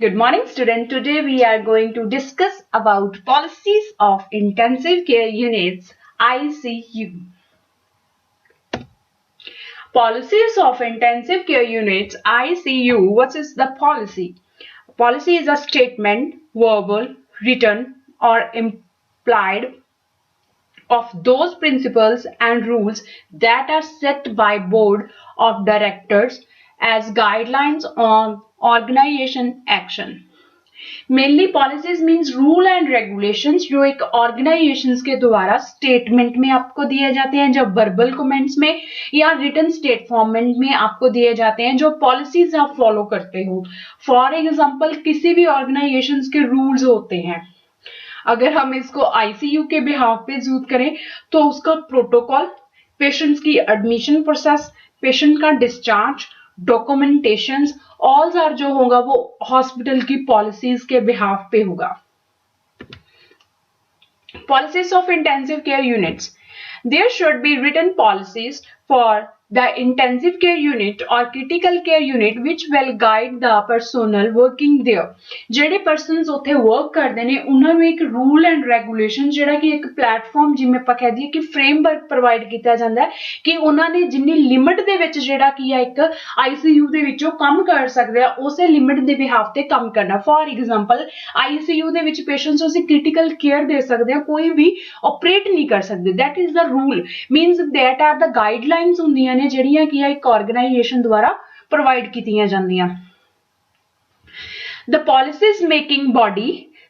Good morning, student. Today we are going to discuss about policies of intensive care units ICU. Policies of intensive care units ICU. What is the policy? Policy is a statement, verbal, written, or implied of those principles and rules that are set by board of directors as guidelines on organization action. Mainly policies means rule and regulations जो एक organisations के द्वारा statement में आपको दिए जाते हैं, जब वर्बल कमेंट्स में या रिटन स्टेटमेंट में आपको दिए जाते हैं, जो पॉलिसीज आप फॉलो करते हो. फॉर एग्जांपल किसी भी ऑर्गेनाइजेशंस के रूल्स होते हैं. अगर हम इसको आईसीयू के बिहाफ पे यूज करें तो उसका प्रोटोकॉल, पेशेंट्स की एडमिशन प्रोसेस, पेशेंट का डिस्चार्ज, डॉक्यूमेंटेशंस ऑल आर जो होगा वो हॉस्पिटल की पॉलिसीज के बिहाफ पे होगा. Policies of intensive care units. There should be written policies for the intensive care unit or critical care unit which will guide the personnel working there. ਜਿਹੜੇ persons ਉੱਥੇ work ਕਰਦੇ ਨੇ ਉਹਨਾਂ ਨੂੰ ਇੱਕ ਰੂਲ ਐਂਡ ਰੈਗੂਲੇਸ਼ਨ ਜਿਹੜਾ ਕਿ ਇੱਕ ਪਲੇਟਫਾਰਮ ਜਿਵੇਂ ਆਪਾਂ ਕਹਿ ਦਈਏ ਕਿ ਫਰੇਮਵਰਕ ਪ੍ਰੋਵਾਈਡ ਕੀਤਾ ਜਾਂਦਾ ਹੈ ਕਿ ਉਹਨਾਂ ਨੇ ਜਿੰਨੀ ਲਿਮਿਟ ਦੇ ਵਿੱਚ ਜਿਹੜਾ ਕੀ ਆ ਇੱਕ ਆਈਸੀਯੂ ਦੇ ਵਿੱਚੋਂ ਕੰਮ ਕਰ ਸਕਦੇ ਆ ਉਸੇ ਲਿਮਿਟ ਦੇ ਬਿਹਾਫ ਤੇ ਕੰਮ ਕਰਨਾ. ਫॉर ਐਗਜ਼ਾਮਪਲ ਆਈਸੀਯੂ ਦੇ ਵਿੱਚ ਪੇਸ਼ੈਂਟਸ ਨੂੰ ਅਸੀਂ ਕ੍ਰਿਟੀਕਲ ਕੇਅਰ ਦੇ ਸਕਦੇ ਆ, ਕੋਈ ਵੀ ਆਪਰੇਟ ਨਹੀਂ ਕਰ ਸਕਦੇ. That is the rule, means that R the guidelines ਹੁੰਦੀਆਂ ਨੇ ਜਿਹੜੀਆਂ ਕੀ ਆ ਇੱਕ ਆਰਗੇਨਾਈਜੇਸ਼ਨ ਦੁਆਰਾ ਪ੍ਰੋਵਾਈਡ ਕੀਤੀਆਂ ਜਾਂਦੀਆਂ. The policies making body,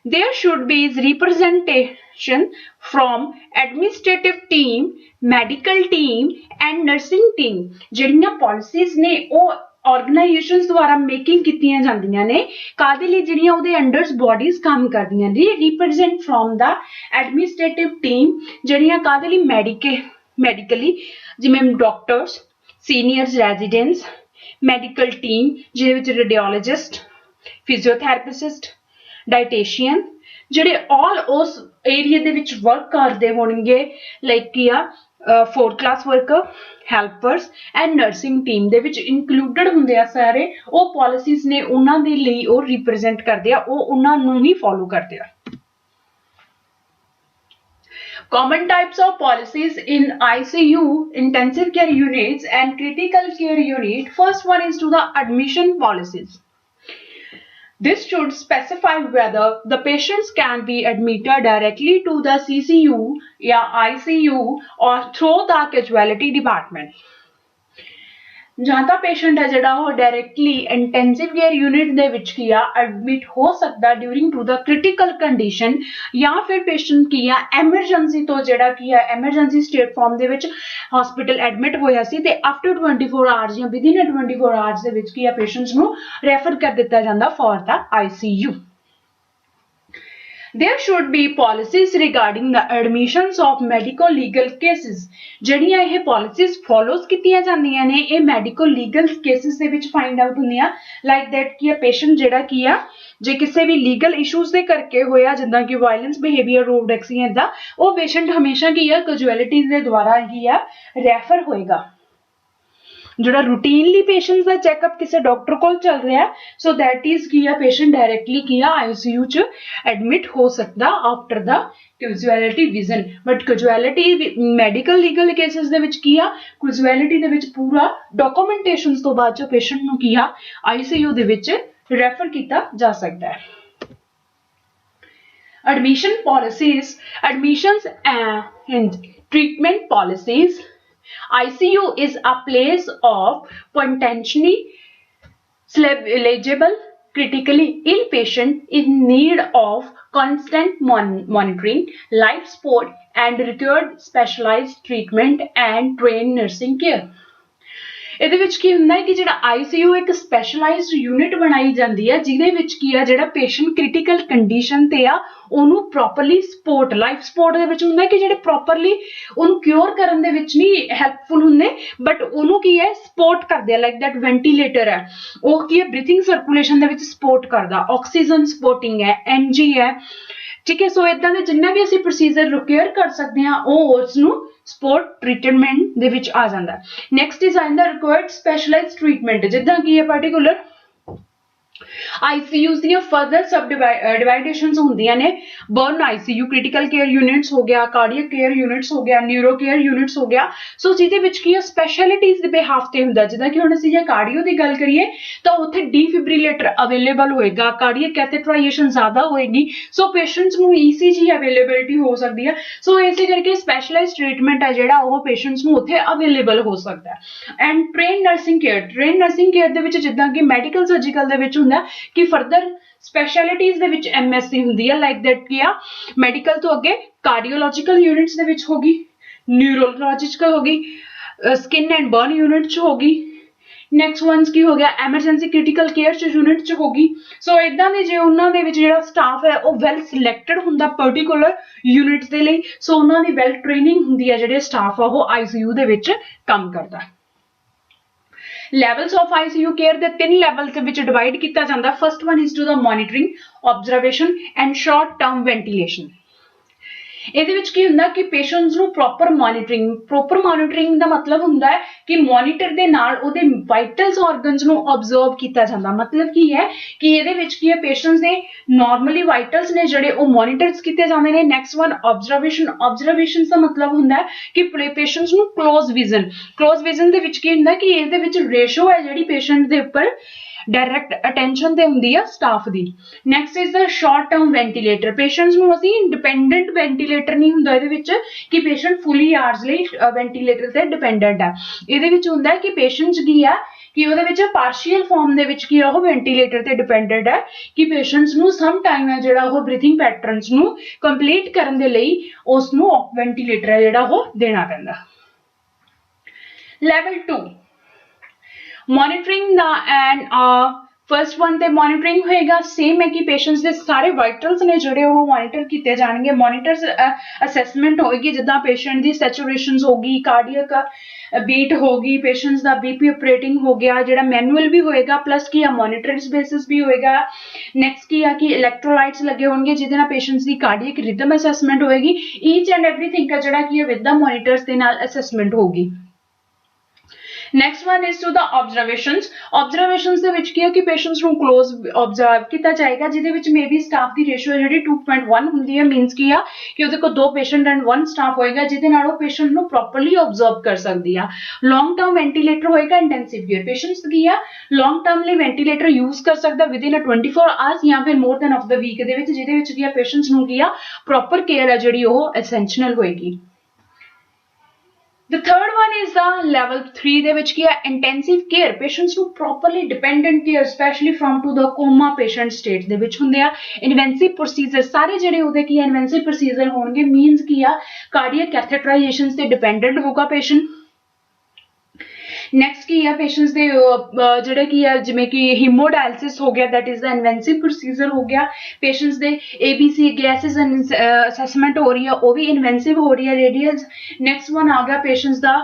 there should be representation from administrative team, medical team and nursing team. ਜਿਹੜੀਆਂ policies ਨੇ ਉਹ ऑर्गेनाइजेशंस द्वारा मेकिंग कीतियां जांदियां ने कादे लई ਜਿਹੜੀਆਂ ਉਹਦੇ ਅੰਡਰਸ ਬॉडीज ਕੰਮ ਕਰਦੀਆਂ ਨੇ. Represent from the administrative team ਜਿਹੜੀਆਂ ਕਾਦੇ ਲਈ ਮੈਡੀਕਲੀ ਜਿਵੇਂ doctors, seniors residents, medical team ਜਿਹਦੇ ਵਿੱਚ ਰੇਡੀਓਲੋजिस्ट, ਫਿਜ਼ੀਓਥੈਰੇਪਿਸਟ, डाइटेशियन ਜਿਹੜੇ ऑल उस एरिया ਦੇ ਵਿੱਚ ਵਰਕ ਕਰਦੇ ਹੋਣਗੇ ਲਾਈਕ ਕੀ ਆ 4th class worker, helpers and nursing team ਦੇ ਵਿੱਚ ਇਨਕਲੂਡਡ ਹੁੰਦੇ ਆ ਸਾਰੇ. ਉਹ ਪਾਲਿਸੀਜ਼ ਨੇ ਉਹਨਾਂ ਦੇ ਲਈ ਉਹ ਰਿਪਰੈਜ਼ੈਂਟ ਕਰਦੇ ਆ, ਉਹ ਉਹਨਾਂ ਨੂੰ ਹੀ ਫੋਲੋ ਕਰਦੇ ਆ. Common types of policies in ICU, intensive care units and critical care unit. First one is to the admission policies. This should specify whether the patients can be admitted directly to the CCU या ICU or through the casualty department. ਜਾਂ ਤਾਂ patient ਹੈ ਜਿਹੜਾ ਉਹ directly intensive care unit ਦੇ ਵਿੱਚ ਕੀ ਆ ਐਡਮਿਟ ਹੋ ਸਕਦਾ during to the critical condition, ਜਾਂ ਫਿਰ ਪੇਸ਼ੈਂਟ ਕੀ ਆ ਐਮਰਜੈਂਸੀ ਤੋਂ ਜਿਹੜਾ ਕੀ ਆ ਐਮਰਜੈਂਸੀ ਸਟੇਟ ਫਾਰਮ ਦੇ ਵਿੱਚ ਹਸਪੀਟਲ ਐਡਮਿਟ ਹੋਇਆ ਸੀ ਤੇ ਆਫਟਰ 24 ਆਵਰਸ ਜਾਂ ਵਿਦਿਨ 24 ਆਵਰਸ ਦੇ ਵਿੱਚ ਕੀ ਆ ਪੇਸ਼ੈਂਟਸ ਨੂੰ ਰੈਫਰ ਕਰ ਦਿੱਤਾ ਜਾਂਦਾ for the ICU. There should be policies regarding the admissions of medical legal cases. ਜਿਹੜੀਆਂ ਇਹ policies follows ਕੀਤੀਆਂ ਜਾਂਦੀਆਂ ਨੇ ਇਹ medical legal cases ਦੇ ਵਿੱਚ find out ਹੁੰਦੀਆਂ like that ਕਿ patient ਜਿਹੜਾ ਕੀ ਆ ਜੇ ਕਿਸੇ ਵੀ legal issues ਦੇ ਕਰਕੇ ਹੋਇਆ ਜਿੱਦਾਂ ਕਿ violence behavior, road accident ਦਾ ਉਹ patient ਹਮੇਸ਼ਾ ਕੀ ਆ casualties ਦੇ ਦੁਆਰਾ ਹੀ ਆ refer ਹੋਏਗਾ. ਜਿਹੜਾ ਰੂਟੀਨਲੀ ਪੇਸ਼ੈਂਟਸ ਦਾ ਚੈੱਕਅਪ ਕਿਸੇ ਡਾਕਟਰ ਕੋਲ ਚੱਲ ਰਿਹਾ ਸੋ ਦੈਟ ਇਜ਼ ਕੀ ਆ ਪੇਸ਼ੈਂਟ ਡਾਇਰੈਕਟਲੀ ਕੀ ਆ ਆਈਸੀਯੂ ਚ ਐਡਮਿਟ ਹੋ ਸਕਦਾ after the casualty vision. But casualty medical legal cases ਦੇ ਵਿੱਚ ਕੀ ਆ ਕੈਜੁਅਲਿਟੀ ਦੇ ਵਿੱਚ ਪੂਰਾ ਡਾਕੂਮੈਂਟੇਸ਼ਨਸ ਤੋਂ ਬਾਅਦ ਚ ਪੇਸ਼ੈਂਟ ਨੂੰ ਕੀ ਆ ਆਈਸੀਯੂ ਦੇ ਵਿੱਚ ਰੈਫਰ ਕੀਤਾ ਜਾ ਸਕਦਾ ਹੈ. Admission policies, admissions and treatment policies. ICU is a place of potentially eligible critically ill patient in need of constant monitoring, life support and required specialized treatment and trained nursing care. ਇਹਦੇ ਵਿੱਚ ਕੀ ਹੁੰਦਾ ਹੈ ਕਿ ਜਿਹੜਾ ICU ਇੱਕ specialised unit ਬਣਾਈ ਜਾਂਦੀ ਹੈ ਜਿਹਦੇ ਵਿੱਚ ਕੀ ਆ ਜਿਹੜਾ ਪੇਸ਼ੈਂਟ ਕ੍ਰਿਟੀਕਲ ਕੰਡੀਸ਼ਨ ਤੇ ਆ ਉਹਨੂੰ ਪ੍ਰੋਪਰਲੀ ਸਪੋਰਟ ਲਾਈਫ ਸਪੋਰਟ ਦੇ ਵਿੱਚ ਹੁੰਦਾ ਕਿ ਜਿਹੜੇ ਪ੍ਰੋਪਰਲੀ ਉਹਨੂੰ ਕਿਉਰ ਕਰਨ ਦੇ ਵਿੱਚ ਨਹੀਂ ਹੈਲਪਫੁਲ ਹੁੰਦੇ ਬਟ ਉਹਨੂੰ ਕੀ ਹੈ ਸਪੋਰਟ ਕਰਦੇ ਆ ਲਾਈਕ ਦੈਟ ਵੈਂਟੀਲੇਟਰ ਹੈ ਉਹ ਕੀ ਹੈ ਬ੍ਰੀਥਿੰਗ ਸਰਕੂਲੇਸ਼ਨ ਦੇ ਵਿੱਚ ਸਪੋਰਟ ਕਰਦਾ, ਆਕਸੀਜਨ ਸਪੋਰਟਿੰਗ ਹੈ, ਐਨਜੀ ਹੈ, ਠੀਕ ਹੈ. ਸੋ ਇਦਾਂ ਦੇ ਜਿੰਨਾ ਵੀ ਅਸੀਂ ਪ੍ਰੋਸੀਜਰ ਰਿਕੁਆਇਰ ਕਰ ਸਕਦੇ ਹਾਂ ਉਹ ਉਸ ਨੂੰ ਸਪੋਰਟ ਟ੍ਰੀਟਮੈਂਟ ਦੇ ਵਿੱਚ ਆ ਜਾਂਦਾ. ਨੈਕਸਟ ਇਜ਼ ਆਂਦਾ ਰਿਕੁਆਇਰਡ ਸਪੈਸ਼ਲਾਈਜ਼ਡ ਟ੍ਰੀਟਮੈਂਟ ਜਿੱਦਾਂ ਕੀ ਹੈ ਪਾਰਟਿਕੂਲਰ आईसीयूज ਦੀਆਂ ਫਰਦਰ ਸਬ ਡਿਵਾਈਡੇਸ਼ਨਸ ਹੁੰਦੀਆਂ ਨੇ burn ICU critical care units ਹੋ ਗਿਆ ਕਾਰਡੀਅਕ ਕੇਅਰ ਯੂਨਿਟਸ ਹੋ ਗਿਆ ਨਿਊਰੋ ਕੇਅਰ ਯੂਨਿਟਸ ਹੋ ਗਿਆ ਸੋ ਜਿਹਦੇ ਵਿੱਚ ਕੀ ਹੈ ਸਪੈਸ਼ਲਿਟੀਜ਼ ਦੇ ਬਿਹਾਫ ਤੇ ਹੁੰਦਾ ਜਿੱਦਾਂ ਕਿ ਹੁਣ ਅਸੀਂ ਜੇ ਕਾਰਡੀਓ ਦੀ ਗੱਲ ਕਰੀਏ ਤਾਂ ਉੱਥੇ ਡੀਫਿਬ੍ਰਿਲੇਟਰ ਅਵੇਲੇਬਲ ਹੋਏਗਾ ਕਾਰਡੀਅਕ ਕੈਥੇਟਰਾਈਜੇਸ਼ਨ ਜ਼ਿਆਦਾ ਹੋਏਗੀ ਸੋ ਪੇਸ਼ੈਂਟਸ ਨੂੰ ਈਸੀਜੀ ਅਵੇਲੇਬਿਲਿਟੀ ਹੋ ਸਕਦੀ ਹੈ ਸੋ ਇਸੇ ਕਰਕੇ ਸਪੈਸ਼ਲਾਈਜ਼ਡ ਟ੍ਰੀਟਮੈਂਟ ਹੈ ਜਿਹੜਾ ਉਹ ਪੇਸ਼ੈਂਟਸ ਨੂੰ ਉੱਥੇ ਅਵੇਲੇਬਲ ਹੋ ਸਕਦਾ ਹੈ ਐਂਡ ਟ੍ਰੇਨ ਨਰਸਿੰਗ ਕੇਅਰ ਦੇ ਵਿੱਚ ਜਿੱਦਾਂ ਕਿ ਮੈਡੀਕਲ ਸਰਜੀਕਲ ਦੇ ਵਿੱਚ ਹੁੰਦਾ ਕਿ ਫਰਦਰ ਸਪੈਸ਼ਲਿਟੀਜ਼ ਦੇ ਵਿੱਚ ਐਮਐਸਸੀ ਹੁੰਦੀ ਹੈ ਲਾਈਕ ਦੈਟ ਕੀ ਆ ਮੈਡੀਕਲ ਤੋਂ ਅੱਗੇ ਕਾਰਡੀਓਲੋਜੀਕਲ ਯੂਨਿਟਸ ਦੇ ਵਿੱਚ ਹੋਗੀ ਨਿਊਰੋਲੋਜੀਕਲ ਹੋਗੀ ਸਕਿਨ ਐਂਡ ਬਰਨ ਯੂਨਿਟ ਚ ਹੋਗੀ ਨੈਕਸਟ ਵਨਸ ਕੀ ਹੋ ਗਿਆ ਐਮਰਜੈਂਸੀ ਕ੍ਰਿਟੀਕਲ ਕੇਅਰ ਚ ਯੂਨਿਟ ਚ ਹੋਗੀ ਸੋ ਇਦਾਂ ਦੇ ਜੇ ਉਹਨਾਂ ਦੇ ਵਿੱਚ ਜਿਹੜਾ ਸਟਾਫ ਹੈ ਉਹ ਵੈਲ ਸਿਲੈਕਟਡ ਹੁੰਦਾ ਪਰਟੀਕੂਲਰ ਯੂਨਿਟ ਦੇ ਲਈ ਸੋ ਉਹਨਾਂ ਦੀ ਵੈਲ ਟ੍ਰੇਨਿੰਗ ਹੁੰਦੀ ਹੈ ਜਿਹੜੇ ਸਟਾਫ ਆ ਉਹ ਆਈਸੀਯੂ ਦੇ ਵਿੱਚ ਕੰਮ ਕਰਦਾ levels of ICU care ਦੇ ਤਿੰਨ ਲੈਵਲ ਦੇ ਵਿੱਚ ਡਿਵਾਈਡ ਕੀਤਾ ਜਾਂਦਾ first one is to the monitoring observation and short term ventilation ਇਹਦੇ ਵਿੱਚ ਕੀ ਹੁੰਦਾ ਕਿ ਪੇਸ਼ੈਂਟਸ ਨੂੰ ਪ੍ਰੋਪਰ ਮੋਨੀਟਰਿੰਗ ਦਾ ਮਤਲਬ ਹੁੰਦਾ ਹੈ ਕਿ ਮੋਨੀਟਰ ਦੇ ਨਾਲ ਉਹਦੇ ਵਾਈਟਲਸ ਆਰਗਨਸ ਨੂੰ ਆਬਜ਼ਰਵ ਕੀਤਾ ਜਾਂਦਾ ਮਤਲਬ ਕੀ ਹੈ ਕਿ ਇਹਦੇ ਵਿੱਚ ਕੀ ਹੈ ਪੇਸ਼ੈਂਟਸ ਦੇ ਨਾਰਮਲੀ ਵਾਈਟਲਸ ਨੇ ਜਿਹੜੇ ਉਹ ਮੋਨੀਟਰਸ ਕੀਤੇ ਜਾਂਦੇ ਨੇ ਨੈਕਸਟ ਵਨ ਆਬਜ਼ਰਵੇਸ਼ਨ ਦਾ ਮਤਲਬ ਹੁੰਦਾ ਹੈ ਕਿ ਪੇਸ਼ੈਂਟਸ ਨੂੰ ਕਲੋਜ਼ ਵਿਜ਼ਨ ਦੇ ਵਿੱਚ ਕੀ ਹੁੰਦਾ ਕਿ ਇਹਦੇ ਵਿੱਚ ਰੇਸ਼ੋ ਹੈ ਜਿਹੜੀ ਪੇਸ਼ੈਂਟ ਦੇ ਉੱਪਰ डायरेक्ट अटेंशन ਤੇ ਹੁੰਦੀ ਆ staff the next is the short term ventilator patients ਨੂੰ ਅਸੀਂ ਇੰਡੀਪੈਂਡੈਂਟ ਵੈਂਟੀਲੇਟਰ ਨਹੀਂ ਹੁੰਦਾ ਇਹਦੇ ਵਿੱਚ ਕਿ ਪੇਸ਼ੈਂਟ ਫੁੱਲੀ ਆਵਰਸ ਲਈ ਵੈਂਟੀਲੇਟਰ ਤੇ ਡਿਪੈਂਡੈਂਟ ਆ ਇਹਦੇ ਵਿੱਚ ਹੁੰਦਾ ਕਿ ਪੇਸ਼ੈਂਟਸ ਕੀ ਆ ਕਿ ਉਹਦੇ ਵਿੱਚ ਪਾਰਸ਼ੀਅਲ ਫਾਰਮ ਦੇ ਵਿੱਚ ਕੀ ਉਹ ਵੈਂਟੀਲੇਟਰ ਤੇ ਡਿਪੈਂਡੈਂਟ ਹੈ ਕਿ ਪੇਸ਼ੈਂਟਸ ਨੂੰ ਸਮ ਟਾਈਮ ਹੈ ਜਿਹੜਾ ਉਹ ਬਰੀਥਿੰਗ ਪੈਟਰਨਸ ਨੂੰ ਕੰਪਲੀਟ ਕਰਨ ਦੇ ਲਈ ਉਸ ਨੂੰ ਵੈਂਟੀਲੇਟਰ ਹੈ ਜਿਹੜਾ ਉਹ ਦੇਣਾ ਪੈਂਦਾ level 2 monitoring the end first one ते मॉनिटरिंग होएगा सेम है कि पेशेंट्स दे सारे वाइटल्स ने जोड़े वो मॉनिटर किए जाएंगे मॉनिटर्स असैसमेंट होएगी जिदा पेशेंट दी सैचुरेशंस होगी कार्डियक बीट होगी पेशेंट्स दा बीपी ऑपरेटिंग हो गया जेड़ा मैनुअल भी होएगा प्लस की मॉनिटर्स बेसिस भी होएगा नैक्सट की है कि इलैक्ट्रोलाइट्स लगे होंगे जिहदे नाल पेशेंट्स दी कार्डियक रिदम असैसमेंट होएगी ईच एंड एवरीथिंग का जेड़ा की है विद द मॉनिटर्स दे नाल असैसमेंट होगी next one is to the observations ਦੇ ਵਿੱਚ ਕੀ ਹੈ ਕਿ ਪੇਸ਼ੈਂਟਸ ਨੂੰ ਕਲੋਜ਼ ਆਬਜ਼ਰਵ ਕੀਤਾ ਜਾਏਗਾ ਜਿਹਦੇ ਵਿੱਚ ਮੇਬੀ ਸਟਾਫ ਦੀ ਰੇਸ਼ੀਓ ਜਿਹੜੀ 2.1 ਹੁੰਦੀ ਹੈ ਮੀਨਸ ਕੀ ਆ ਕਿ ਉਹਦੇ ਕੋਲ 2 ਪੇਸ਼ੈਂਟ ਐਂਡ 1 ਸਟਾਫ ਹੋਏਗਾ ਜਿਹਦੇ ਨਾਲ ਉਹ ਪੇਸ਼ੈਂਟ ਨੂੰ ਪ੍ਰੋਪਰਲੀ ਆਬਜ਼ਰਵ ਕਰ ਸਕਦੀ ਆ ਲੌਂਗ ਟਰਮ ਵੈਂਟੀਲੇਟਰ ਹੋਏਗਾ ਇੰਟੈਂਸਿਵ ਕੇਅਰ ਪੇਸ਼ੈਂਟਸ ਕੀ ਆ ਲੌਂਗ ਟਰਮ ਲਈ ਵੈਂਟੀਲੇਟਰ ਯੂਜ਼ ਕਰ ਸਕਦਾ ਵਿਦਿਨ 24 ਆਵਰਸ ਜਾਂ ਫਿਰ more than of the week ਦੇ ਵਿੱਚ ਜਿਹਦੇ ਵਿੱਚ ਕੀ ਆ ਪੇਸ਼ੈਂਟਸ ਨੂੰ ਕੀ ਆ ਪ੍ਰੋਪਰ ਕੇਅਰ ਹੈ ਜਿਹੜੀ ਉਹ ਐਸੈਂਸ਼ੀਅਲ ਹੋਏਗੀ The third one is the level 3 ਦੇ ਵਿੱਚ ਕੀ ਹੈ intensive care patients ਨੂੰ properly dependent care especially from to the coma patient state ਦੇ ਵਿੱਚ ਹੁੰਦੇ ਆ invasive procedure ਸਾਰੇ ਜਿਹੜੇ ਉਹਦੇ ਕੀ ਹੈ invasive procedure ਹੋਣਗੇ means ਕੀ ਆ cardiac catheterizations ਤੇ dependent ਹੋਗਾ patient ਨੈਕਸਟ ਕੀ ਹੈ ਪੇਸ਼ੈਂਟਸ ਦੇ ਜਿਹੜੇ ਕੀ ਹੈ ਜਿਵੇਂ ਕਿ ਹੀਮੋਡਾਇਲਿਸਿਸ ਹੋ ਗਿਆ ਦੈਟ ਇਜ਼ ਦਾ ਇਨਵੈਂਸਿਵ ਪ੍ਰੋਸੀਜਰ ਹੋ ਗਿਆ ਪੇਸ਼ੈਂਟਸ ਦੇ ABC ਗੈਸਿਸ ਅਸੈਸਮੈਂਟ ਹੋ ਰਹੀ ਹੈ ਉਹ ਵੀ ਇਨਵੈਂਸਿਵ ਹੋ ਰਹੀ ਹੈ ਰੇਡੀਅਲਸ ਨੈਕਸਟ ਵਨ ਆ ਗਿਆ ਪੇਸ਼ੈਂਟਸ ਦਾ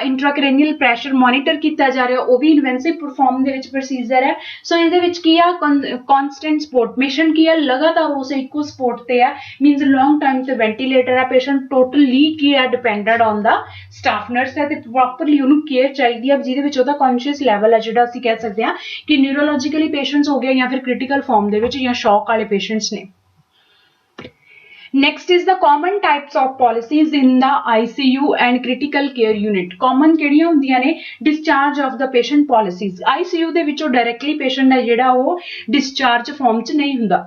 ਇੰਟਰਾਕ੍ਰੇਨੀਅਲ ਪ੍ਰੈਸ਼ਰ ਮੋਨੀਟਰ ਕੀਤਾ ਜਾ ਰਿਹਾ ਉਹ ਵੀ ਇਨਵੈਂਸਿਵ ਪਰਫਾਰਮ ਦੇ ਵਿੱਚ ਪ੍ਰੋਸੀਜਰ ਹੈ ਸੋ ਇਹਦੇ ਵਿੱਚ ਕੀ ਆ ਕਨਸਟੈਂਟ ਸਪੋਰਟ ਪੇਸ਼ੈਂਟ ਕੀ ਹੈ ਲਗਾਤਾਰ ਉਸ ਇੱਕੋ ਸਪੋਰਟ ਤੇ ਹੈ ਮੀਨਸ ਲੌਂਗ ਟਾਈਮ ਤੇ ਵੈਂਟੀਲੇਟਰ ਹੈ ਪੇਸ਼ੈਂਟ ਟੋਟਲੀ ਕੀ ਹੈ dependent on the staff nurse ਹੈ ਤੇ ਪ੍ਰੋਪਰਲੀ ਉਹਨੂੰ ਕੇਅਰ ਚਾਹੀਦੀ ਜਿਹਦੇ ਵਿੱਚ ਉਹਦਾ ਕੌਨਸ਼ੀਅਸ ਲੈਵਲ ਹੈ ਜਿਹੜਾ ਅਸੀਂ ਕਹਿ ਸਕਦੇ ਹਾਂ ਕਿ ਨਿਊਰੋਲੋਜੀਕਲੀ ਪੇਸ਼ੈਂਟਸ ਹੋ ਗਿਆ ਜਾਂ ਫਿਰ ਕ੍ਰਿਟੀਕਲ ਫਾਰਮ ਦੇ ਵਿੱਚ ਜਾਂ ਸ਼ੌਕ ਵਾਲੇ ਪੇਸ਼ੈਂਟਸ ਨੇ Next is the common types of policies in the ICU and critical care unit. Common ਕਿਹੜੀਆਂ ਹੁੰਦੀਆਂ ਨੇ discharge of the patient policies. ICU ਦੇ ਵਿੱਚੋਂ directly patient ਹੈ ਜਿਹੜਾ ਉਹ discharge form 'ਚ ਨਹੀਂ ਹੁੰਦਾ.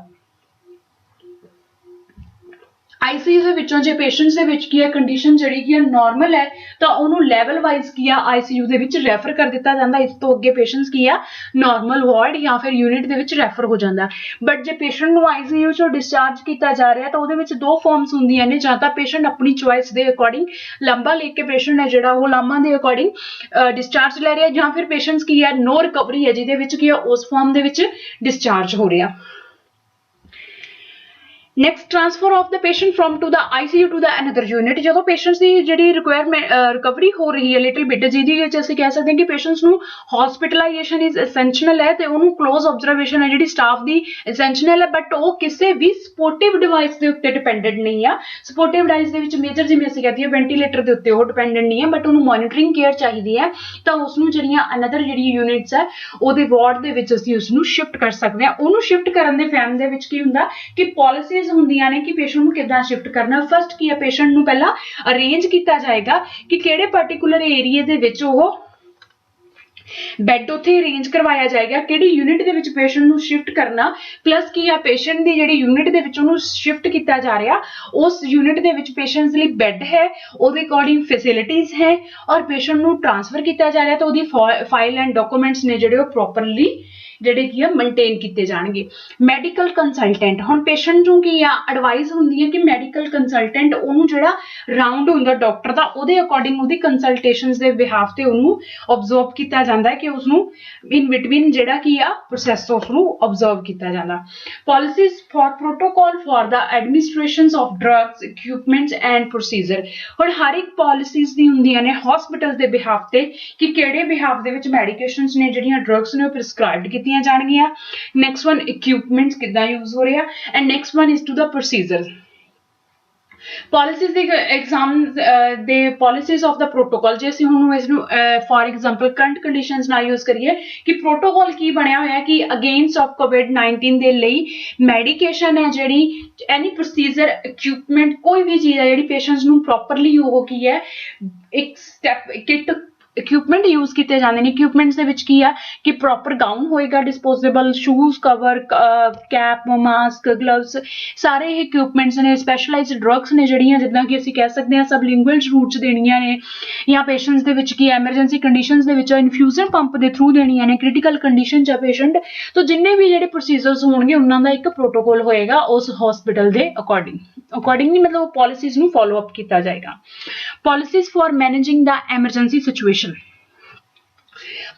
ICU ਦੇ ਵਿੱਚੋਂ ਜੇ ਪੇਸ਼ੈਂਟਸ ਦੇ ਵਿੱਚ ਕੀ ਹੈ ਕੰਡੀਸ਼ਨ ਜਿਹੜੀ ਕੀ ਹੈ ਨਾਰਮਲ ਹੈ ਤਾਂ ਉਹਨੂੰ ਲੈਵਲ ਵਾਈਜ਼ ਕੀ ਆ ICU ਦੇ ਵਿੱਚ ਰੈਫਰ ਕਰ ਦਿੱਤਾ ਜਾਂਦਾ ਇਸ ਤੋਂ ਅੱਗੇ ਪੇਸ਼ੈਂਟਸ ਕੀ ਆ ਨਾਰਮਲ ਵਾਰਡ ਜਾਂ ਫਿਰ ਯੂਨਿਟ ਦੇ ਵਿੱਚ ਰੈਫਰ ਹੋ ਜਾਂਦਾ ਬਟ ਜੇ ਪੇਸ਼ੈਂਟ ਨੂੰ ICU ਚੋਂ ਡਿਸਚਾਰਜ ਕੀਤਾ ਜਾ ਰਿਹਾ ਤਾਂ ਉਹਦੇ ਵਿੱਚ ਦੋ ਫਾਰਮਸ ਹੁੰਦੀਆਂ ਨੇ ਜਾਂ ਤਾਂ ਪੇਸ਼ੈਂਟ ਆਪਣੀ ਚੁਆਇਸ ਦੇ ਅਕੋਰਡਿੰਗ ਲਾਂਭਾ ਲੈ ਕੇ ਪੇਸ਼ੈਂਟ ਹੈ ਜਿਹੜਾ ਉਹ ਲਾਂਭਾ ਦੇ ਅਕੋਰਡਿੰਗ ਡਿਸਚਾਰਜ ਲੈ ਰਿਹਾ ਜਾਂ ਫਿਰ ਪੇਸ਼ੈਂਟਸ ਕੀ ਹੈ ਨੋ ਰਿਕਵਰੀ ਹੈ ਜਿਹਦੇ ਵਿੱਚ ਕੀ ਹੈ ਉਸ ਫਾਰਮ ਦੇ ਵਿੱਚ ਡਿਸਚਾਰਜ ਹੋ ਰਿਹਾ next transfer of the patient from to the ICU to the another unit. ਜਦੋਂ ਪੇਸ਼ੈਂਟਸ ਦੀ ਜਿਹੜੀ ਰਿਕਵਰੀ ਹੋ ਰਹੀ ਹੈ ਲਿਟਲ ਬਿਟ, ਜਿਹਦੇ ਵਿੱਚ ਅਸੀਂ ਕਹਿ ਸਕਦੇ ਹਾਂ ਕਿ ਪੇਸ਼ੈਂਟਸ ਨੂੰ ਹਸਪੀਟਲਾਈਜੇਸ਼ਨ ਇਜ਼ ਐਸੈਂਸ਼ੀਅਲ ਹੈ ਤੇ ਉਹਨੂੰ ਕਲੋਜ਼ ਆਬਜ਼ਰਵੇਸ਼ਨ ਹੈ ਜਿਹੜੀ ਸਟਾਫ ਦੀ ਐਸੈਂਸ਼ੀਅਲ ਹੈ, ਬਟ ਉਹ ਕਿਸੇ ਵੀ ਸਪੋਰਟਿਵ ਡਿਵਾਈਸ ਦੇ ਉੱਤੇ ਡਿਪੈਂਡੈਂਟ ਨਹੀਂ ਆ। ਸਪੋਰਟਿਵ ਡਿਵਾਈਸ ਦੇ ਵਿੱਚ ਮੇਜਰ ਜਿਵੇਂ ਅਸੀਂ ਕਹਦੇ ਹਾਂ ਵੈਂਟੀਲੇਟਰ ਦੇ ਉੱਤੇ ਉਹ ਡਿਪੈਂਡੈਂਟ ਨਹੀਂ ਹੈ, ਬਟ ਉਹਨੂੰ ਮੋਨੀਟਰਿੰਗ ਕੇਅਰ ਚਾਹੀਦੀ ਹੈ, ਤਾਂ ਉਸਨੂੰ ਜਿਹੜੀਆਂ ਅਨਦਰ ਜਿਹੜੀ ਯੂਨਿਟਸ ਹੈ ਉਹਦੇ ਵਾਰਡ ਦੇ ਵਿੱਚ ਅਸੀਂ ਉਸਨੂੰ ਸ਼ਿਫਟ ਕਰ ਸਕਦੇ ਹਾਂ। ਉਹਨੂੰ ਸ਼ਿਫਟ ਕਰਨ ਦੇ ਫੈਮ ਦੇ ਵਿੱਚ ਕੀ ਹੁੰਦਾ ਕਿ ਪਾਲਿਸੀਜ਼ ਹੁੰਦੀਆਂ ਨੇ ਕਿ ਪੇਸ਼ੈਂਟ ਨੂੰ ਕਿੱਦਾਂ ਸ਼ਿਫਟ ਕਰਨਾ। ਫਸਟ ਕੀ ਹੈ, ਪੇਸ਼ੈਂਟ ਨੂੰ ਪਹਿਲਾਂ ਅਰੇਂਜ ਕੀਤਾ ਜਾਏਗਾ ਕਿ ਕਿਹੜੇ ਪਾਰਟਿਕੂਲਰ ਏਰੀਏ ਦੇ ਵਿੱਚ ਉਹ ਬੈੱਡ ਉੱਥੇ ਅਰੇਂਜ ਕਰਵਾਇਆ ਜਾਏਗਾ, ਕਿਹੜੀ ਯੂਨਿਟ ਦੇ ਵਿੱਚ ਪੇਸ਼ੈਂਟ ਨੂੰ ਸ਼ਿਫਟ ਕਰਨਾ, ਪਲੱਸ ਕੀ ਆ ਪੇਸ਼ੈਂਟ ਦੀ ਜਿਹੜੀ ਯੂਨਿਟ ਦੇ ਵਿੱਚ ਉਹਨੂੰ ਸ਼ਿਫਟ ਕੀਤਾ ਜਾ ਰਿਹਾ ਉਸ ਯੂਨਿਟ ਦੇ ਵਿੱਚ ਪੇਸ਼ੈਂਟਸ ਲਈ ਬੈੱਡ ਹੈ, ਉਹਦੇ ਅਕੋਰਡਿੰਗ ਫੈਸਿਲਿਟੀਜ਼ ਹੈ, ਔਰ ਪੇਸ਼ੈਂਟ ਨੂੰ ਟ੍ਰਾਂਸਫਰ ਕੀਤਾ ਜਾ ਰਿਹਾ ਤਾਂ ਉਹਦੀ ਫਾਈਲ ਐਂਡ ਡਾਕੂਮੈਂਟਸ ਨੇ ਜਿਹੜੇ ਉਹ ਪ੍ਰੋਪਰਲੀ ਜਿਹੜੇ ਕੀ ਆ ਮੇਨਟੇਨ ਕੀਤੇ ਜਾਣਗੇ। ਮੈਡੀਕਲ ਕੰਸਲਟੈਂਟ, ਹੁਣ ਪੇਸ਼ੈਂਟ ਨੂੰ ਕੀ ਆ ਐਡਵਾਈਸ ਹੁੰਦੀ ਹੈ ਕਿ ਮੈਡੀਕਲ ਕੰਸਲਟੈਂਟ ਉਹਨੂੰ ਜਿਹੜਾ ਰਾਉਂਡ ਹੁੰਦਾ ਡਾਕਟਰ ਦਾ ਉਹਦੇ ਅਕੋਰਡਿੰਗ ਉਹਦੀ ਕੰਸਲਟੇਸ਼ਨਸ ਦੇ ਬਿਹਾਫ ਤੇ ਉਹਨੂੰ ਆਬਜ਼ਰਵ ਕੀਤਾ ਜਾਂਦਾ ਹੈ ਕਿ ਉਸਨੂੰ ਇਨ ਬਿਟਵੀਨ ਜਿਹੜਾ ਕੀ ਆ ਪ੍ਰੋਸੈਸ ਉਸਨੂੰ ਆਬਜ਼ਰਵ ਕੀਤਾ ਜਾਂਦਾ। Policies for protocol for the administrations of drugs equipments and procedure. ਹੁਣ ਹਰ ਇੱਕ ਪਾਲਿਸੀਜ਼ ਦੀ ਹੁੰਦੀਆਂ ਨੇ ਹਸਪੀਟਲ ਦੇ ਬਿਹਾਫ ਤੇ ਕਿ ਕਿਹੜੇ ਬਿਹਾਫ ਦੇ ਵਿੱਚ ਮੈਡੀਕੇਸ਼ਨਸ ਨੇ ਜਿਹੜੀਆਂ ਡਰੱਗਸ ਨੇ ਉਹ ਪ੍ਰਿਸਕ੍ਰਾਈਬਡ ਕੀਤੀਆਂ ਜਾਣਗੀਆਂ। ਨੈਕਸਟ ਵਨ ਇਕਵਿਪਮੈਂਟਸ ਕਿੱਦਾਂ ਯੂਜ਼ ਹੋ ਰਿਹਾ, and next one is to the procedure. Policies ਦੇ ਐਗਜ਼ਾਮ ਦੇ ਪਾਲਿਸੀਜ਼ ਆਫ ਦਾ ਪ੍ਰੋਟੋਕਾਲ, ਜੇ ਅਸੀਂ ਹੁਣ ਇਸ ਨੂੰ ਫॉर ਐਗਜ਼ਾਮਪਲ ਕਰੰਟ ਕੰਡੀਸ਼ਨਸ ਨਾਲ ਯੂਜ਼ ਕਰੀਏ ਕਿ ਪ੍ਰੋਟੋਕਾਲ ਕੀ ਬਣਿਆ ਹੋਇਆ ਕਿ ਅਗੇਂਸਟ ਆਫ ਕੋਵਿਡ-19 ਦੇ ਲਈ ਮੈਡੀਕੇਸ਼ਨ ਹੈ ਜਿਹੜੀ ਐਨੀ ਪ੍ਰੋਸੀਜਰ ਇਕਵਿਪਮੈਂਟ ਕੋਈ ਵੀ ਚੀਜ਼ ਹੈ ਜਿਹੜੀ ਪੇਸ਼ੈਂਟਸ ਨੂੰ ਪ੍ਰੋਪਰਲੀ ਉਹ ਕੀ ਹੈ ਇੱਕ ਸਟੈਪ ਕਿਟ ਇਕਵਿਪਮੈਂਟ ਯੂਜ਼ ਕੀਤੇ ਜਾਂਦੇ ਨੇ। ਇਕਵਿਪਮੈਂਟਸ ਦੇ ਵਿੱਚ ਕੀ ਆ ਕਿ ਪ੍ਰੋਪਰ ਗਾਊਨ ਹੋਏਗਾ, disposable shoes, cover, cap, mask, gloves, ਸਾਰੇ ਇਹ ਇਕਵਿਪਮੈਂਟਸ ਨੇ। ਸਪੈਸ਼ਲਾਈਜ਼ਡ ਡਰੱਗਸ ਨੇ ਜਿਹੜੀਆਂ ਜਿੱਦਾਂ ਕਿ ਅਸੀਂ ਕਹਿ ਸਕਦੇ ਹਾਂ ਸਬਲਿੰਗੁਅਲ ਰੂਟ 'ਚ ਦੇਣੀਆਂ ਨੇ, ਜਾਂ ਪੇਸ਼ੈਂਟਸ ਦੇ ਵਿੱਚ ਕੀ ਐਮਰਜੈਂਸੀ ਕੰਡੀਸ਼ਨਸ ਦੇ ਵਿੱਚ ਇਨਫਿਊਜ਼ਨ ਪੰਪ ਦੇ ਥਰੂ ਦੇਣੀਆਂ ਨੇ, ਕ੍ਰਿਟੀਕਲ ਕੰਡੀਸ਼ਨ 'ਚ ਆ ਪੇਸ਼ੈਂਟ, ਤਾਂ ਜਿੰਨੇ ਵੀ ਜਿਹੜੇ ਪ੍ਰੋਸੀਜਰਸ ਹੋਣਗੇ ਉਹਨਾਂ ਦਾ ਇੱਕ ਪ੍ਰੋਟੋਕੋਲ ਹੋਏਗਾ ਉਸ ਹਸਪੀਟਲ ਦੇ ਅਕੋਰਡਿੰਗ ਨਹੀਂ ਮਤਲਬ ਪਾਲਿਸੀਜ਼ ਨੂੰ ਫੋਲੋ ਅਪ ਕੀਤਾ ਜਾਏਗਾ। Policies for managing the emergency situation.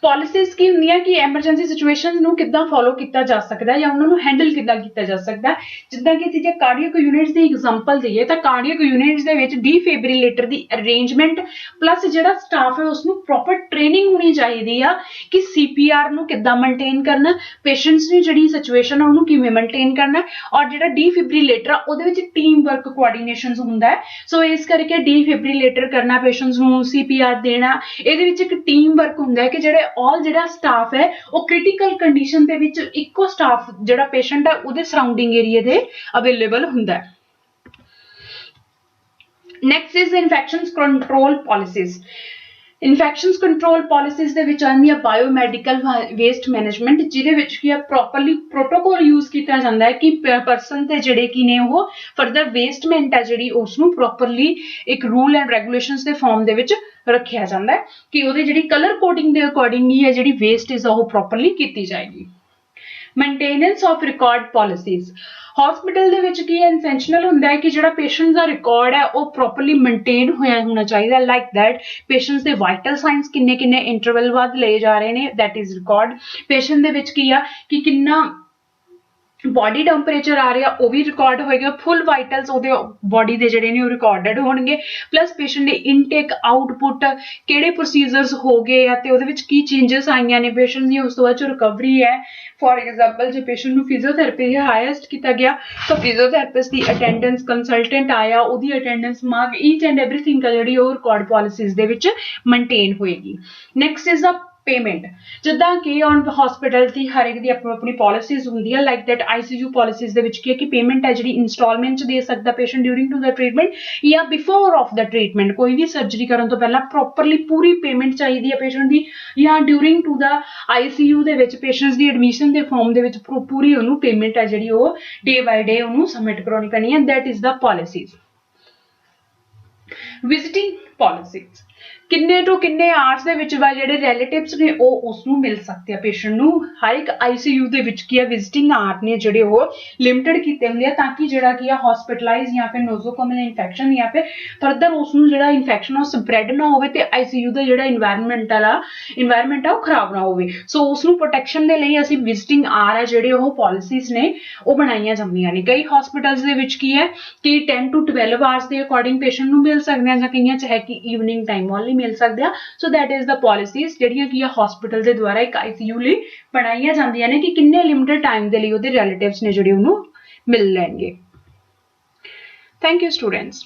Policies ਕੀ ਹੁੰਦੀਆਂ ਕਿ ਐਮਰਜੈਂਸੀ ਸਿਚੁਏਸ਼ਨ ਨੂੰ ਕਿੱਦਾਂ ਫੋਲੋ ਕੀਤਾ ਜਾ ਸਕਦਾ ਜਾਂ ਉਹਨਾਂ ਨੂੰ ਹੈਂਡਲ ਕਿੱਦਾਂ ਕੀਤਾ ਜਾ ਸਕਦਾ। ਜਿੱਦਾਂ ਕਿ ਅਸੀਂ ਜੇ ਕਾਰਡੀਅਕ ਯੂਨਿਟਸ ਦੀ ਐਗਜ਼ਾਮਪਲ ਦਈਏ ਤਾਂ ਕਾਰਡੀਅਕ ਯੂਨਿਟਸ ਦੇ ਵਿੱਚ ਡੀਫਿਬ੍ਰਿਲੇਟਰ ਦੀ ਅਰੇਂਜਮੈਂਟ ਪਲੱਸ ਜਿਹੜਾ ਸਟਾਫ ਹੈ ਉਸਨੂੰ ਪ੍ਰੋਪਰ ਟ੍ਰੇਨਿੰਗ ਹੋਣੀ ਚਾਹੀਦੀ ਆ ਕਿ CPR ਨੂੰ ਕਿੱਦਾਂ ਮੇਨਟੇਨ ਕਰਨਾ, ਪੇਸ਼ੈਂਟਸ ਦੀ ਜਿਹੜੀ ਸਿਚੁਏਸ਼ਨ ਆ ਉਹਨੂੰ ਕਿਵੇਂ ਮੇਨਟੇਨ ਕਰਨਾ, ਔਰ ਜਿਹੜਾ ਡੀਫਿਬ੍ਰਿਲੇਟਰ ਆ ਉਹਦੇ ਵਿੱਚ ਟੀਮ ਵਰਕ ਕੋਆਰਡੀਨੇਸ਼ਨ ਹੁੰਦਾ ਹੈ। ਸੋ ਇਸ ਕਰਕੇ ਡੀਫਿਬ੍ਰਿਲੇਟਰ ਕਰਨਾ, ਪੇਸ਼ੈਂਟਸ ਨੂੰ CPR ਦੇਣਾ, ਇਹਦੇ ਵਿੱਚ ਇੱਕ ਟੀਮ ਵਰਕ ਹੁੰਦਾ ਹੈ ਕਿ ਜਿਹੜੇ ਆਲ ਜਿਹੜਾ ਸਟਾਫ ਹੈ ਉਹ ਕ੍ਰਿਟੀਕਲ ਕੰਡੀਸ਼ਨ ਦੇ ਵਿੱਚ ਇੱਕੋ ਸਟਾਫ ਜਿਹੜਾ ਪੇਸ਼ੈਂਟ ਹੈ ਉਹਦੇ ਸਰਾਊਂਡਿੰਗ ਏਰੀਆ ਦੇ ਅਵੇਲੇਬਲ ਹੁੰਦਾ ਹੈ। Next is infections control policies. Infections control policies ਦੇ ਵਿੱਚ ਆਉਂਦੀ ਹੈ ਬਾਇਓਮੈਡੀਕਲ ਵੇਸਟ ਮੈਨੇਜਮੈਂਟ, ਜਿਹਦੇ ਵਿੱਚ ਕੀ ਹੈ ਪ੍ਰੋਪਰਲੀ ਪ੍ਰੋਟੋਕੋਲ ਯੂਜ਼ ਕੀਤਾ ਜਾਂਦਾ ਹੈ ਕਿ ਪਰਸਨ ਤੇ ਜਿਹੜੇ ਕੀ ਨੇ ਉਹ ਫਰਦਰ ਵੇਸਟਮੈਂਟ ਹੈ ਜਿਹੜੀ ਉਸਨੂੰ ਪ੍ਰੋਪਰਲੀ ਇੱਕ ਰੂਲ ਐਂਡ ਰੈਗੂਲੇਸ਼ਨਸ ਦੇ ਫਾਰਮ ਦੇ ਵਿੱਚ ਰੱਖਿਆ ਜਾਂਦਾ ਹੈ ਕਿ ਉਹਦੇ ਜਿਹੜੀ ਕਲਰ ਕੋਡਿੰਗ ਦੇ ਅਕੋਰਡਿੰਗ ਹੀ ਹੈ ਜਿਹੜੀ ਵੇਸਟੇਜ ਆ ਉਹ ਪ੍ਰੋਪਰਲੀ ਕੀਤੀ ਜਾਏਗੀ। Maintenance of record policies. Hospital ਦੇ ਵਿੱਚ ਕੀ ਐਸੈਂਸ਼ੀਅਲ ਹੁੰਦਾ ਹੈ ਕਿ ਜਿਹੜਾ ਪੇਸ਼ੈਂਟ ਦਾ ਰਿਕਾਰਡ ਹੈ ਉਹ ਪ੍ਰੋਪਰਲੀ ਮੇਨਟੇਨ ਹੋਣਾ ਚਾਹੀਦਾ। ਲਾਈਕ ਦੈਟ ਪੇਸ਼ੈਂਟਸ ਦੇ ਵਾਈਟਲ ਸਾਈਨਸ ਕਿੰਨੇ ਇੰਟਰਵਲ ਬਾਅਦ ਲਏ ਜਾ ਰਹੇ ਨੇ, ਦੈਟ ਇਜ਼ ਰਿਕਾਰਡ। ਪੇਸ਼ੈਂਟ ਦੇ ਵਿੱਚ ਕੀ ਆ ਕਿ ਕਿੰਨਾ ਬੋਡੀ ਟੈਂਪਰੇਚਰ ਆ ਰਿਹਾ ਉਹ ਵੀ ਰਿਕਾਰਡ ਹੋਏਗਾ, ਫੁੱਲ ਵਾਈਟਲਸ ਉਹਦੇ ਬੋਡੀ ਦੇ ਜਿਹੜੇ ਨੇ ਉਹ ਰਿਕਾਰਡਡ ਹੋਣਗੇ, ਪਲੱਸ ਪੇਸ਼ੈਂਟ ਦੇ ਇਨਟੇਕ ਆਊਟਪੁੱਟ ਕਿਹੜੇ ਪ੍ਰੋਸੀਜਰਸ ਹੋ ਗਏ ਆ ਤੇ ਉਹਦੇ ਵਿੱਚ ਕੀ ਚੇਂਜਸ ਆਈਆਂ ਨੇ ਪੇਸ਼ੈਂਟ ਦੀ, ਉਸ ਤੋਂ ਬਾਅਦ ਜੋ ਰਿਕਵਰੀ ਹੈ। ਫॉर एग्जाम्पल ਜੇ ਪੇਸ਼ੈਂਟ ਨੂੰ ਫਿਜ਼ੀਓਥੈਰੇਪੀ ਹਾਇਸਟ ਕੀਤਾ ਗਿਆ ਤਾਂ ਫਿਜ਼ੀਓਥੈਰੇਪਿਸਟ ਦੀ ਅਟੈਂਡੈਂਸ, ਕੰਸਲਟੈਂਟ ਆਇਆ ਉਹਦੀ attendance, mark, each and everything ਆ ਜਿਹੜੀ ਉਹ ਰਿਕਾਰਡ ਪਾਲਿਸੀਜ਼ ਦੇ ਵਿੱਚ ਮੇਨਟੇਨ ਹੋਏਗੀ। Next is the payment. ਜਿੱਦਾਂ ਕਿ ਔਨ ਹਸਪੀਟਲ ਦੀ ਹਰ ਇੱਕ ਦੀ ਆਪਣੀ ਪਾਲਿਸੀਜ਼ ਹੁੰਦੀ ਹੈ। ਲਾਈਕ ਦੈਟ ICU ਪਾਲਿਸੀਜ਼ ਦੇ ਵਿੱਚ ਕੀ ਹੈ ਕਿ ਪੇਮੈਂਟ ਹੈ ਜਿਹੜੀ ਇੰਸਟਾਲਮੈਂਟ 'ਚ ਦੇ ਸਕਦਾ patient during to the treatment ਜਾਂ ਬਿਫੋਰ ਆਫ ਦਾ ਟ੍ਰੀਟਮੈਂਟ। ਕੋਈ ਵੀ ਸਰਜਰੀ ਕਰਨ ਤੋਂ ਪਹਿਲਾਂ ਪ੍ਰੋਪਰਲੀ ਪੂਰੀ ਪੇਮੈਂਟ ਚਾਹੀਦੀ ਹੈ ਪੇਸ਼ੈਂਟ ਦੀ, ਜਾਂ ਡਿਊਰਿੰਗ ਟੂ ਦਾ ICU ਦੇ ਵਿੱਚ ਪੇਸ਼ੈਂਟਸ ਦੀ ਐਡਮਿਸ਼ਨ ਦੇ ਫਾਰਮ ਦੇ ਵਿੱਚ ਪੂਰੀ ਉਹਨੂੰ ਪੇਮੈਂਟ ਹੈ ਜਿਹੜੀ ਉਹ ਡੇ ਬਾਈ ਡੇ ਉਹਨੂੰ ਸਬਮਿਟ ਕਰਾਉਣੀ ਪੈਣੀ ਹੈ। That is the policies. Visiting policies. ਕਿੰਨੇ ਤੋਂ ਕਿੰਨੇ ਆਵਰਸ ਦੇ ਵਿੱਚ ਵਾ ਜਿਹੜੇ ਰਿਲੇਟਿਵਸ ਨੇ ਉਹ ਉਸ ਨੂੰ ਮਿਲ ਸਕਦੇ ਆ ਪੇਸ਼ੈਂਟ ਨੂੰ। ਹਰ ਇੱਕ ICU ਦੇ ਵਿੱਚ ਕੀ ਆ ਵਿਜ਼ਿਟਿੰਗ ਆਵਰ ਨੇ ਜਿਹੜੇ ਉਹ ਲਿਮਿਟਡ ਕੀਤੇ ਹੁੰਦੇ ਆ ਤਾਂ ਕਿ ਜਿਹੜਾ ਕੀ ਆ ਹਸਪੀਟਲਾਈਜ਼ ਜਾਂ ਫਿਰ ਨੋਜ਼ੋਕੋਮਲ ਇਨਫੈਕਸ਼ਨ ਜਾਂ ਫਿਰ ਫਰਦਰ ਉਸ ਨੂੰ ਜਿਹੜਾ ਇਨਫੈਕਸ਼ਨ ਉਹ ਸਪਰੈਡ ਨਾ ਹੋਵੇ ਤੇ ICU ਦਾ ਜਿਹੜਾ ਇਨਵਾਇਰਨਮੈਂਟ ਆ ਉਹ ਖਰਾਬ ਨਾ ਹੋਵੇ। ਸੋ ਉਸ ਨੂੰ ਪ੍ਰੋਟੈਕਸ਼ਨ ਦੇ ਲਈ ਅਸੀਂ ਵਿਜ਼ਿਟਿੰਗ ਆਰ ਆ ਜਿਹੜੇ ਉਹ ਪਾਲਿਸੀਜ਼ ਨੇ ਉਹ ਬਣਾਈਆਂ ਜਾਂਦੀਆਂ ਨੇ। ਕਈ ਹਸਪੀਟਲਸ ਦੇ ਵਿੱਚ ਕੀ ਹੈ ਕਿ 10 to 12 ਆਵਰਸ ਦੇ ਅਕੋਰਡਿੰਗ ਪੇਸ਼ੈਂਟ ਨੂੰ ਮਿਲ ਸਕਦੇ ਆ ਜਾਂ ਕਈਆਂ 'ਚ ਹੈ ਕਿ ਈਵਨਿੰਗ ਟਾਈਮ ਓਨਲੀ ਮਿਲ ਸਕਦੇ ਆ। So that is the policies ਜਿਹੜੀਆਂ ਕੀ ਆ ਹਸਪੀਟਲ ਦੇ ਦੁਆਰਾ ਇੱਕ ICU ਲਈ ਬਣਾਈਆਂ ਜਾਂਦੀਆਂ ਨੇ ਕਿ ਕਿੰਨੇ ਲਿਮਿਟਡ ਟਾਈਮ ਦੇ ਲਈ ਉਹਦੇ ਰਿਲੇਟਿਵਸ ਨੇ ਜਿਹੜੇ ਉਹਨੂੰ ਮਿਲ ਲੈਣਗੇ। Thank you students.